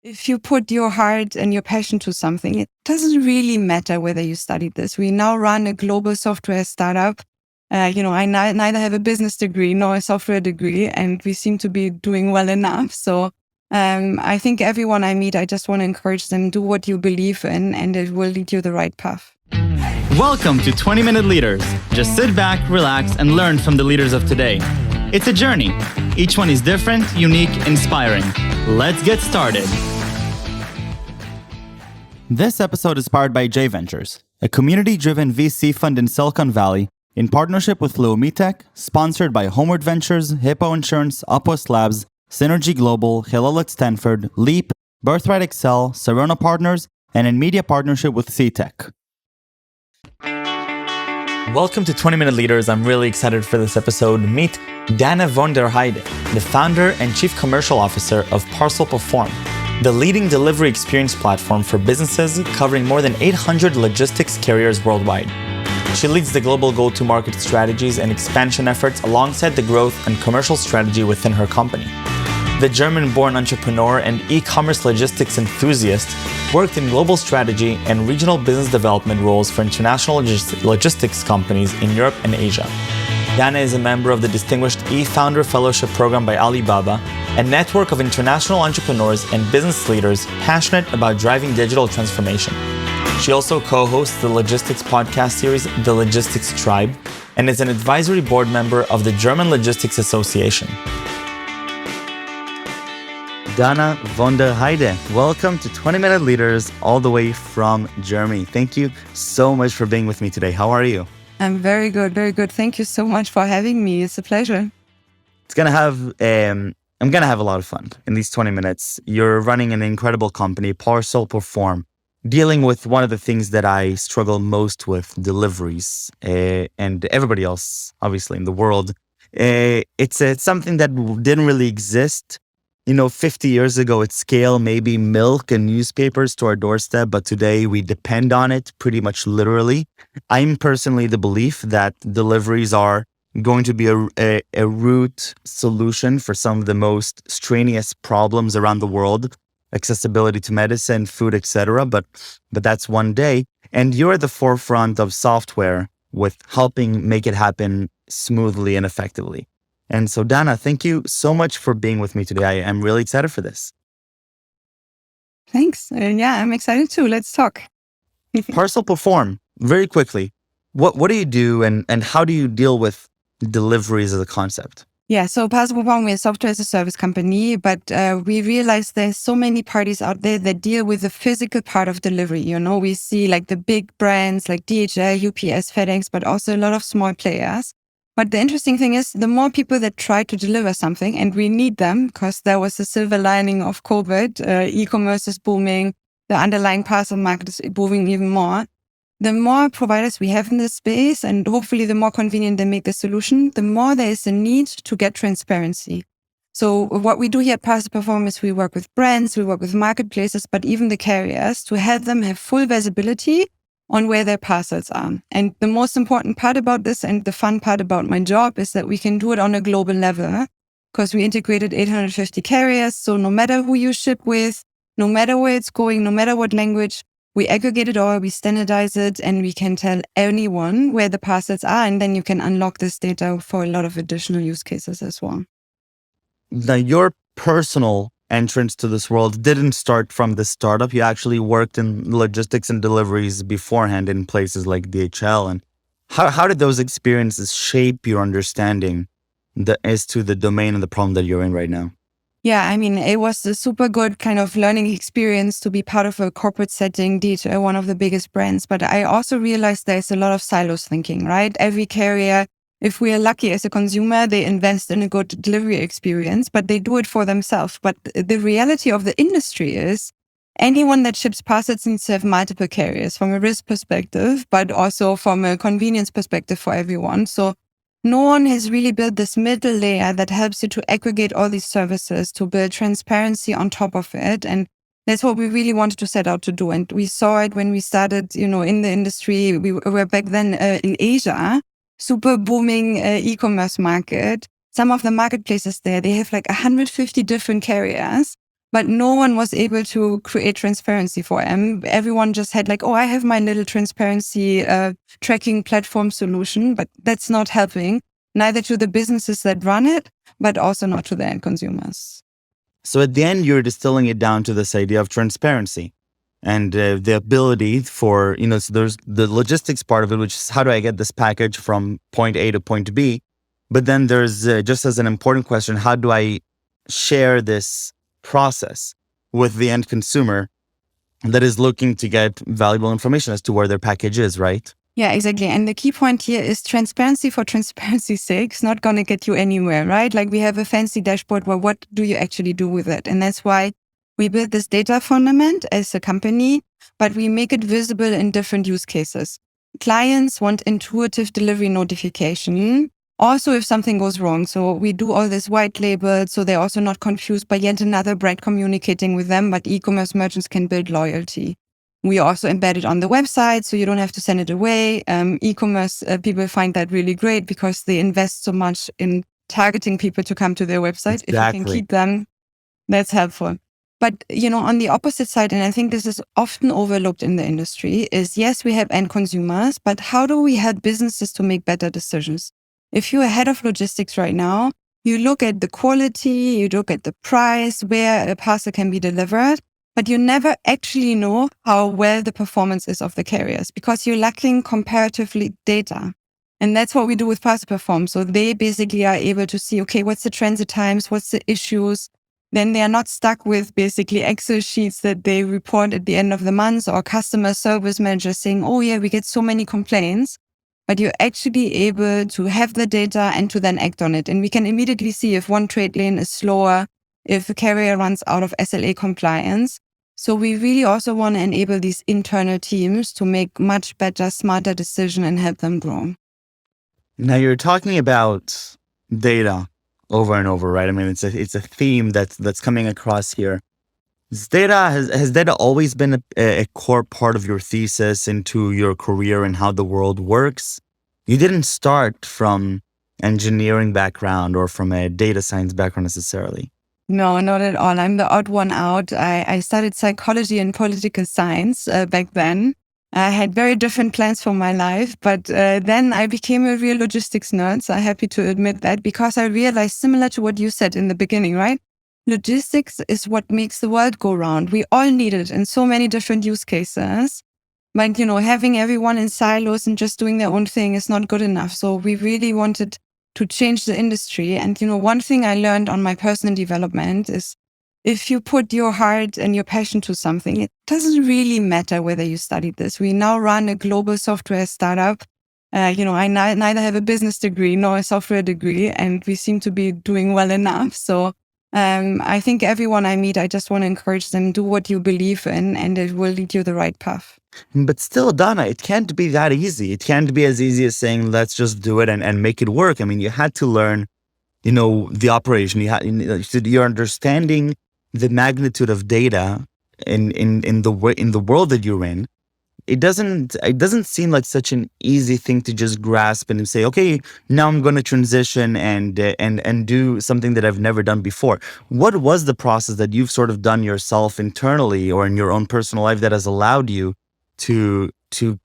if you put your heart and your passion to something, it doesn't really matter whether you studied this. We now run a global software startup. I neither have a business degree nor a software degree, and we seem to be doing well enough. So I think everyone I meet, I just want to encourage them, do what you believe in, and it will lead you the right path. Welcome to 20-Minute Leaders. Just sit back, relax, and learn from the leaders of today. It's a journey. Each one is different, unique, inspiring. Let's get started. This episode is powered by J Ventures, a community-driven VC fund in Silicon Valley in partnership with Leumitech, sponsored by Homeward Ventures, Hippo Insurance, Upwest Labs, Synergy Global, Hillel at Stanford, Leap, Birthright Excel, Serona Partners, and in media partnership with CTech. Welcome to 20-Minute Leaders. I'm really excited for this episode. Meet Dana von der Heide, the founder and chief commercial officer of Parcel, the leading delivery experience platform for businesses covering more than 800 logistics carriers worldwide. She leads the global go-to-market strategies and expansion efforts alongside the growth and commercial strategy within her company. The German-born entrepreneur and e-commerce logistics enthusiast worked in global strategy and regional business development roles for international logistics companies in Europe and Asia. Dana is a member of the distinguished eFounder Fellowship Program by Alibaba, a network of international entrepreneurs and business leaders passionate about driving digital transformation. She also co-hosts the logistics podcast series, The Logistics Tribe, and is an advisory board member of the German Logistics Association. Dana von der Heide, welcome to 20-Minute Leaders all the way from Germany. Thank you so much for being with me today. How are you? I'm very good, very good. Thank you so much for having me. It's a pleasure. I'm gonna have a lot of fun in these 20 minutes. You're running an incredible company, Parcel, dealing with one of the things that I struggle most with, deliveries, and everybody else, obviously, in the world. It's something that didn't really exist 50 years ago at scale, maybe milk and newspapers to our doorstep, but today we depend on it pretty much literally. I'm personally the belief that deliveries are going to be a root solution for some of the most strenuous problems around the world, accessibility to medicine, food, etc. But that's one day. And you're at the forefront of software with helping make it happen smoothly and effectively. And so, Dana, thank you so much for being with me today. I am really excited for this. Thanks. I'm excited too. Let's talk. Parcel, very quickly. What do you do and how do you deal with deliveries as a concept? Yeah, so Parcel, we're a software as a service company, but we realize there's so many parties out there that deal with the physical part of delivery. We see like the big brands like DHL, UPS, FedEx, but also a lot of small players. But the interesting thing is the more people that try to deliver something, and we need them because there was a silver lining of COVID, e-commerce is booming, the underlying parcel market is booming even more. The more providers we have in this space, and hopefully the more convenient they make the solution, the more there is a need to get transparency. So what we do here at Parcel is we work with brands, we work with marketplaces, but even the carriers to help them have full visibility on where their parcels are. And the most important part about this and the fun part about my job is that we can do it on a global level because we integrated 850 carriers. So no matter who you ship with, no matter where it's going, no matter what language, we aggregate it all, we standardize it, and we can tell anyone where the parcels are. And then you can unlock this data for a lot of additional use cases as well. Now, your personal entrance to this world didn't start from the startup. You actually worked in logistics and deliveries beforehand in places like DHL. And how did those experiences shape your understanding as to the domain and the problem that you're in right now? Yeah, it was a super good kind of learning experience to be part of a corporate setting, DHL, one of the biggest brands. But I also realized there's a lot of silos thinking, right? Every carrier, if we are lucky as a consumer, they invest in a good delivery experience, but they do it for themselves. But the reality of the industry is anyone that ships parcels needs to have multiple carriers from a risk perspective, but also from a convenience perspective for everyone. So no one has really built this middle layer that helps you to aggregate all these services, to build transparency on top of it. And that's what we really wanted to set out to do. And we saw it when we started, in the industry. We were back then in Asia, super booming e-commerce market. Some of the marketplaces there, they have like 150 different carriers. but no one was able to create transparency for them. Everyone just had like, oh, I have my little transparency tracking platform solution, but that's not helping neither to the businesses that run it, but also not to the end consumers. So at the end, you're distilling it down to this idea of transparency and the ability for, so there's the logistics part of it, which is how do I get this package from point A to point B? But then there's just as an important question, how do I share this process with the end consumer that is looking to get valuable information as to where their package is, right? Yeah, exactly. And the key point here is transparency for transparency's sake is not going to get you anywhere, right? Like we have a fancy dashboard, well, what do you actually do with it? And that's why we build this data fundament as a company, but we make it visible in different use cases. Clients want intuitive delivery notification. Also, if something goes wrong. So we do all this white label, so they're also not confused by yet another brand communicating with them, but e-commerce merchants can build loyalty. We also embed it on the website, so you don't have to send it away. E-commerce people find that really great because they invest so much in targeting people to come to their website. Exactly. If you can keep them, that's helpful. But, on the opposite side, and I think this is often overlooked in the industry, is yes, we have end consumers, but how do we help businesses to make better decisions? If you're a head of logistics right now, you look at the quality, you look at the price, where a parcel can be delivered, but you never actually know how well the performance is of the carriers because you're lacking comparatively data. And that's what we do with Parcel Perform. So they basically are able to see, okay, what's the transit times? What's the issues? Then they are not stuck with basically Excel sheets that they report at the end of the month or customer service managers saying, oh yeah, we get so many complaints, but you're actually able to have the data and to then act on it. And we can immediately see if one trade lane is slower, if a carrier runs out of SLA compliance. So we really also want to enable these internal teams to make much better, smarter decisions and help them grow. Now you're talking about data over and over, right? I mean, it's a theme that's coming across here. Has data always been a core part of your thesis into your career and how the world works? You didn't start from engineering background or from a data science background necessarily. No, not at all. I'm the odd one out. I studied psychology and political science back then. I had very different plans for my life, but then I became a real logistics nerd. So I'm happy to admit that because I realized, similar to what you said in the beginning, right? Logistics is what makes the world go round. We all need it in so many different use cases. But, having everyone in silos and just doing their own thing is not good enough. So we really wanted to change the industry. And, one thing I learned on my personal development is if you put your heart and your passion to something, it doesn't really matter whether you studied this. We now run a global software startup. I neither have a business degree nor a software degree, and we seem to be doing well enough. So I think everyone I meet, I just want to encourage them, do what you believe in, and it will lead you the right path. But still, Dana, it can't be that easy. It can't be as easy as saying, let's just do it and make it work. I mean, you had to learn, the operation. You're understanding the magnitude of data in the world that you're in. It doesn't seem like such an easy thing to just grasp and say, okay, now I'm going to transition and do something that I've never done before. What was the process that you've sort of done yourself internally or in your own personal life that has allowed you to do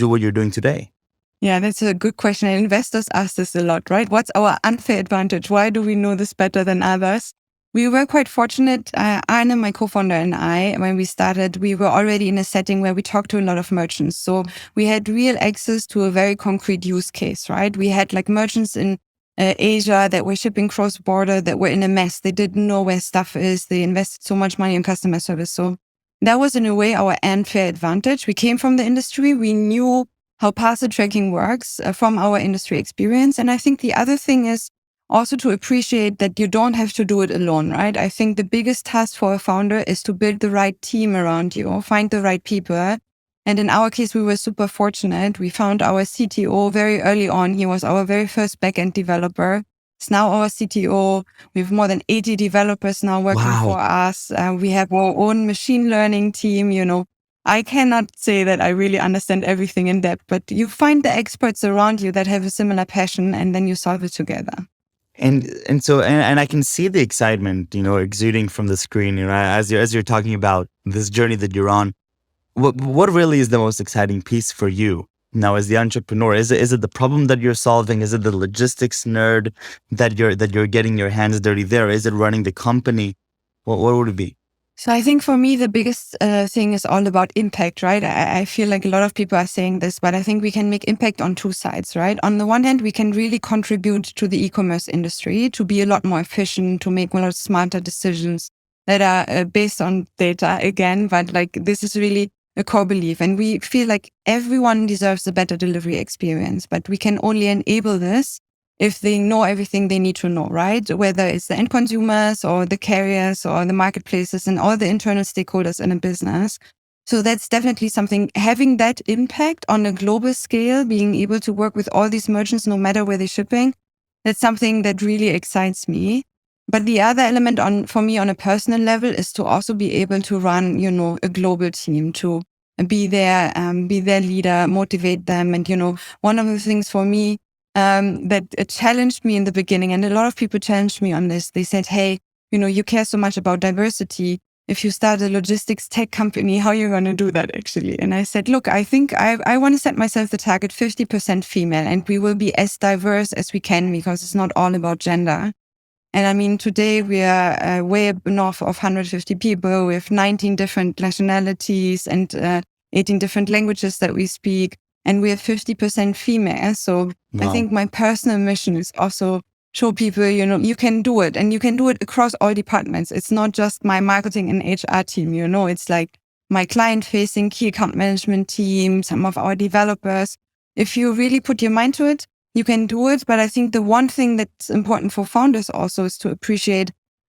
what you're doing today? Yeah, that's a good question. And investors ask this a lot, right? What's our unfair advantage? Why do we know this better than others? We were quite fortunate. Arne, my co-founder, and I, when we started, we were already in a setting where we talked to a lot of merchants. So we had real access to a very concrete use case, right? We had like merchants in Asia that were shipping cross-border that were in a mess. They didn't know where stuff is. They invested so much money in customer service. So that was in a way our unfair advantage. We came from the industry. We knew how parcel tracking works from our industry experience. And I think the other thing is also to appreciate that you don't have to do it alone, right? I think the biggest task for a founder is to build the right team around you, find the right people. And in our case, we were super fortunate. We found our CTO very early on. He was our very first backend developer. It's now our CTO. We have more than 80 developers now working for us. We have our own machine learning team, I cannot say that I really understand everything in depth, but you find the experts around you that have a similar passion and then you solve it together. And I can see the excitement, exuding from the screen, as you're talking about this journey that you're on. What really is the most exciting piece for you now as the entrepreneur? Is it the problem that you're solving? Is it the logistics nerd that you're getting your hands dirty there? Is it running the company? What would it be? So I think for me, the biggest thing is all about impact, right? I feel like a lot of people are saying this, but I think we can make impact on two sides, right? On the one hand, we can really contribute to the e-commerce industry to be a lot more efficient, to make a lot smarter decisions that are based on data again. But like this is really a core belief. And we feel like everyone deserves a better delivery experience, but we can only enable this if they know everything they need to know, right? Whether it's the end consumers or the carriers or the marketplaces and all the internal stakeholders in a business. So that's definitely something, having that impact on a global scale, being able to work with all these merchants, no matter where they're shipping, that's something that really excites me. But the other element for me on a personal level is to also be able to run, a global team, to be their leader, motivate them. And, one of the things for me that challenged me in the beginning, and a lot of people challenged me on this. They said, hey, you care so much about diversity. If you start a logistics tech company, how are you going to do that actually? And I said, look, I think I want to set myself the target 50% female, and we will be as diverse as we can because it's not all about gender. And I mean, today we are way north of 150 people. We have 19 different nationalities and 18 different languages that we speak. And we have 50% female. So I Wow. think my personal mission is also show people, you can do it, and you can do it across all departments. It's not just my marketing and HR team, it's like my client facing key account management team, some of our developers. If you really put your mind to it, you can do it. But I think the one thing that's important for founders also is to appreciate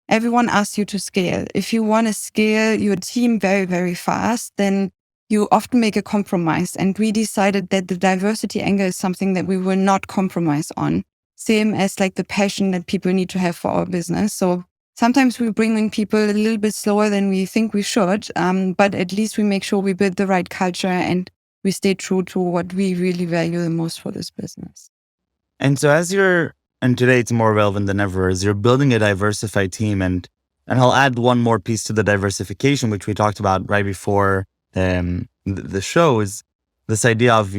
everyone asks you to scale. If you want to scale your team very, very fast, then you often make a compromise. And we decided that the diversity angle is something that we will not compromise on. Same as like the passion that people need to have for our business. So sometimes we bring in people a little bit slower than we think we should, but at least we make sure we build the right culture and we stay true to what we really value the most for this business. And so and today it's more relevant than ever, as you're building a diversified team, and I'll add one more piece to the diversification, which we talked about right before the show, is this idea of,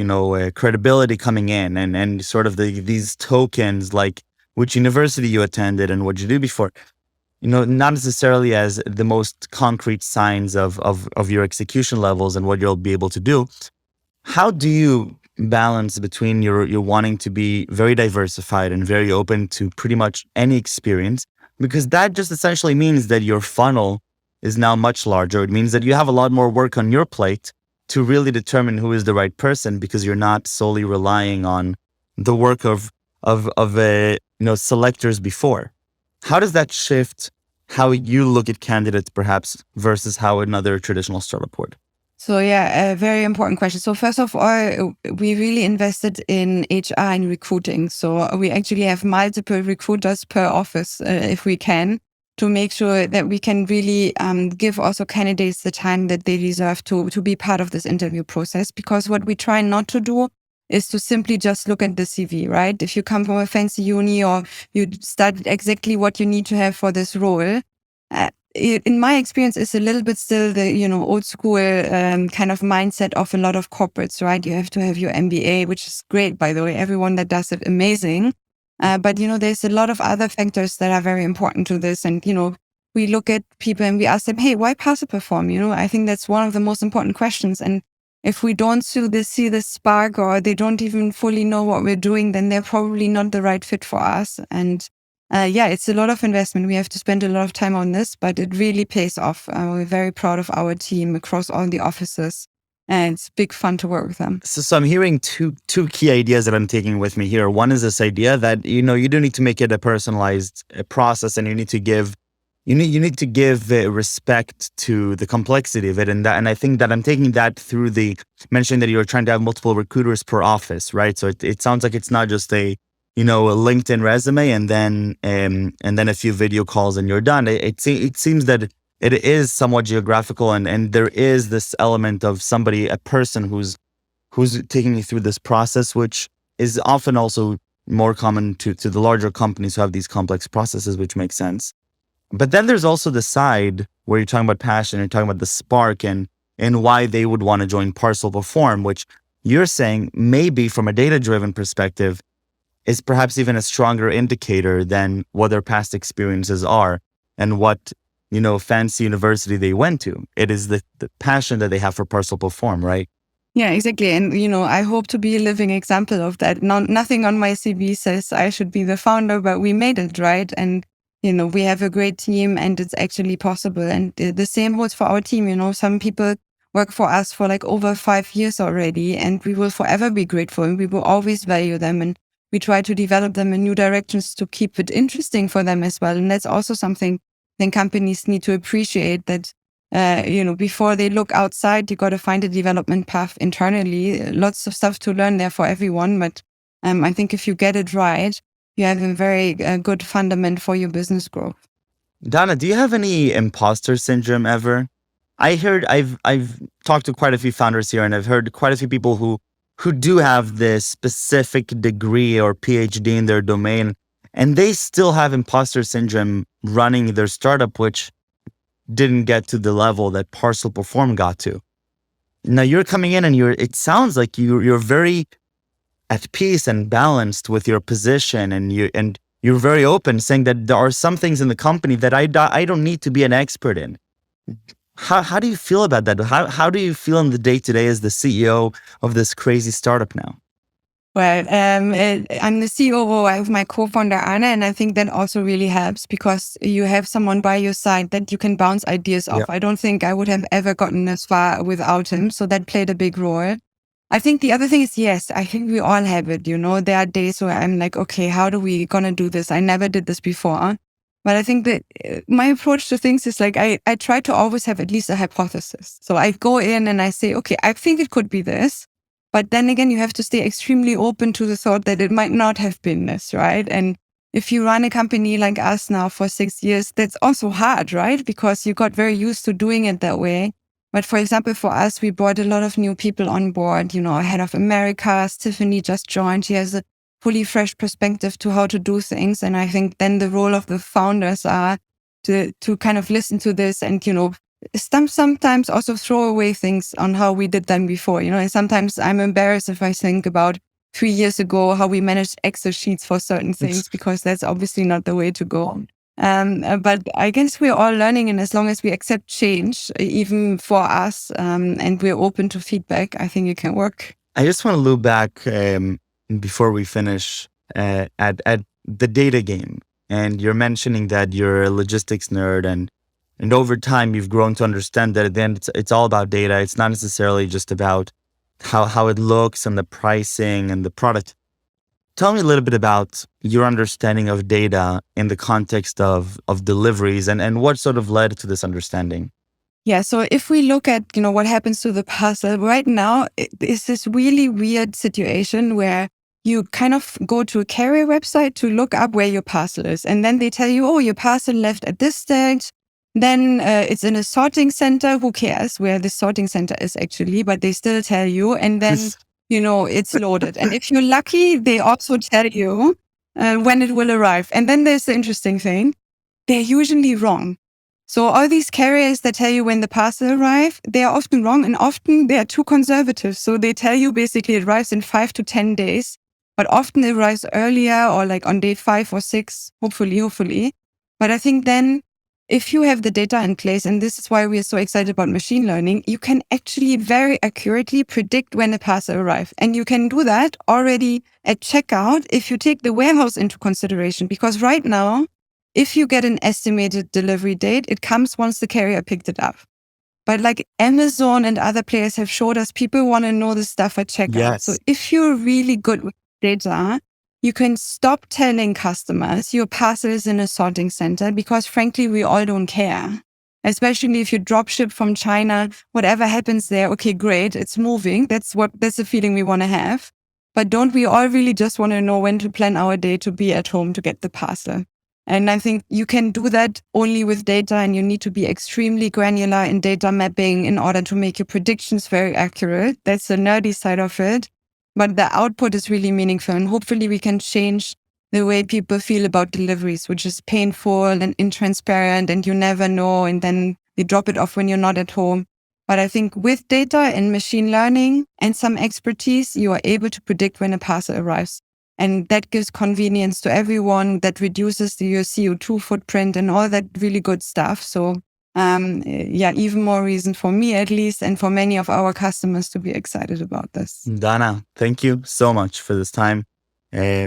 credibility coming in and sort of these tokens, like which university you attended and what you do before, not necessarily as the most concrete signs of your execution levels and what you'll be able to do. How do you balance between your wanting to be very diversified and very open to pretty much any experience? Because that just essentially means that your funnel is now much larger. It means that you have a lot more work on your plate to really determine who is the right person, because you're not solely relying on the work of selectors before. How does that shift how you look at candidates, perhaps, versus how another traditional startup would? So yeah, a very important question. So first of all, we really invested in HR and recruiting. So we actually have multiple recruiters per office, if we can, to make sure that we can really give also candidates the time that they deserve to be part of this interview process. Because what we try not to do is to simply just look at the CV, right? If you come from a fancy uni or you studied exactly what you need to have for this role, in my experience, it's a little bit still the old school kind of mindset of a lot of corporates, right? You have to have your MBA, which is great, by the way. Everyone that does it, amazing. But there's a lot of other factors that are very important to this. And we look at people and we ask them, hey, why Parcel perform? I think that's one of the most important questions. And if we don't see the spark, or they don't even fully know what we're doing, then they're probably not the right fit for us. And it's a lot of investment. We have to spend a lot of time on this, but it really pays off. We're very proud of our team across all the offices, and it's big fun to work with them. So I'm hearing two key ideas that I'm taking with me here. One is this idea that you do need to make it a personalized process, and you need to give respect to the complexity of it, and I think that I'm taking that through the mentioning that you're trying to have multiple recruiters per office, right? So it sounds like it's not just a LinkedIn resume and then a few video calls and you're done. It seems that it is somewhat geographical, and there is this element of a person who's taking you through this process, which is often also more common to the larger companies who have these complex processes, which makes sense. But then there's also the side where you're talking about passion, you're talking about the spark and why they would want to join Parcel Perform, which you're saying maybe from a data-driven perspective is perhaps even a stronger indicator than what their past experiences are and what, fancy university they went to. It is the passion that they have for Parcel Perform, right? Yeah, exactly. And, I hope to be a living example of that. Nothing on my CV says I should be the founder, but we made it, right? And, we have a great team and it's actually possible. And the same holds for our team. Some people work for us for like over 5 years already, and we will forever be grateful and we will always value them. And we try to develop them in new directions to keep it interesting for them as well. And that's also something then companies need to appreciate that, before they look outside, you got to find a development path internally. Lots of stuff to learn there for everyone. But I think if you get it right, you have a very good fundament for your business growth. Dana, do you have any imposter syndrome ever? I've talked to quite a few founders here, and I've heard quite a few people who do have this specific degree or PhD in their domain, and they still have imposter syndrome running their startup, which didn't get to the level that Parcel Perform got to. Now you're coming in and it sounds like you're very at peace and balanced with your position, and you're very open, saying that there are some things in the company that I don't need to be an expert in. How do you feel about that? How do you feel in the day-to-day as the CEO of this crazy startup now? Well, I'm the COO. I have my co-founder, Anna, and I think that also really helps because you have someone by your side that you can bounce ideas off. Yeah. I don't think I would have ever gotten as far without him. So that played a big role. I think the other thing is, yes, I think we all have it. There are days where I'm like, okay, how do we gonna do this? I never did this before. But I think that my approach to things is like, I try to always have at least a hypothesis. So I go in and I say, okay, I think it could be this. But then again, you have to stay extremely open to the thought that it might not have been this, right? And if you run a company like us now for 6 years, that's also hard, right? Because you got very used to doing it that way. But for example, for us, we brought a lot of new people on board. Our head of America, Tiffany, just joined. She has a fully fresh perspective to how to do things. And I think then the role of the founders are to kind of listen to this and, sometimes also throw away things on how we did them before. And sometimes I'm embarrassed if I think about 3 years ago, how we managed Excel sheets for certain things, because that's obviously not the way to go. But I guess we're all learning, and as long as we accept change, even for us, and we're open to feedback, I think it can work. I just want to loop back before we finish at the data game. And you're mentioning that you're a logistics nerd, and over time you've grown to understand that at the end it's all about data. It's not necessarily just about how it looks and the pricing and the product. Tell me a little bit about your understanding of data in the context of deliveries and what sort of led to this understanding. Yeah, so if we look at, what happens to the parcel right now, it's this really weird situation where you kind of go to a carrier website to look up where your parcel is. And then they tell you, oh, your parcel left at this stage. Then it's in a sorting center. Who cares where the sorting center is actually, but they still tell you. And then it's loaded. And if you're lucky, they also tell you when it will arrive. And then there's the interesting thing. They're usually wrong. So all these carriers that tell you when the parcel arrives, they are often wrong, and often they are too conservative. So they tell you basically it arrives in 5 to 10 days, but often it arrives earlier or like on day 5 or 6, hopefully. But I think then if you have the data in place, and this is why we are so excited about machine learning, you can actually very accurately predict when a parcel arrives. And you can do that already at checkout if you take the warehouse into consideration. Because right now, if you get an estimated delivery date, it comes once the carrier picked it up. But like Amazon and other players have showed us, people want to know the stuff at checkout. Yes. So if you're really good with data, you can stop telling customers your parcel is in a sorting center, because frankly, we all don't care. Especially if you drop ship from China, whatever happens there, okay, great, it's moving. That's the feeling we want to have. But don't we all really just want to know when to plan our day to be at home to get the parcel? And I think you can do that only with data, and you need to be extremely granular in data mapping in order to make your predictions very accurate. That's the nerdy side of it. but the output is really meaningful. And hopefully we can change the way people feel about deliveries, which is painful and intransparent and you never know. And then they drop it off when you're not at home. But I think with data and machine learning and some expertise, you are able to predict when a parcel arrives. And that gives convenience to everyone, that reduces your CO2 footprint and all that really good stuff. So even more reason for me at least, and for many of our customers to be excited about this. Dana, thank you so much for this time.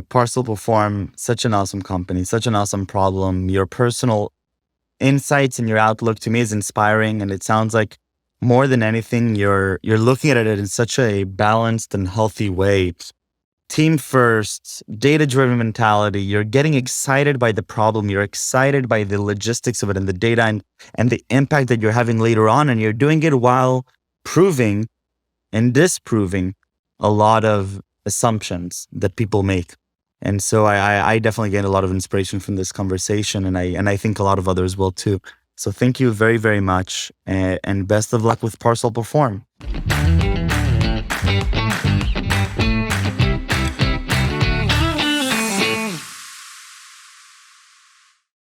Parcel Perform, such an awesome company, such an awesome problem. Your personal insights and your outlook to me is inspiring. And it sounds like more than anything, you're looking at it in such a balanced and healthy way. Team first, data-driven mentality. You're getting excited by the problem. You're excited by the logistics of it and the data and the impact that you're having later on. And you're doing it while proving and disproving a lot of assumptions that people make. And so I definitely gained a lot of inspiration from this conversation, and I think a lot of others will too. So thank you very, very much, and best of luck with Parcel Perform.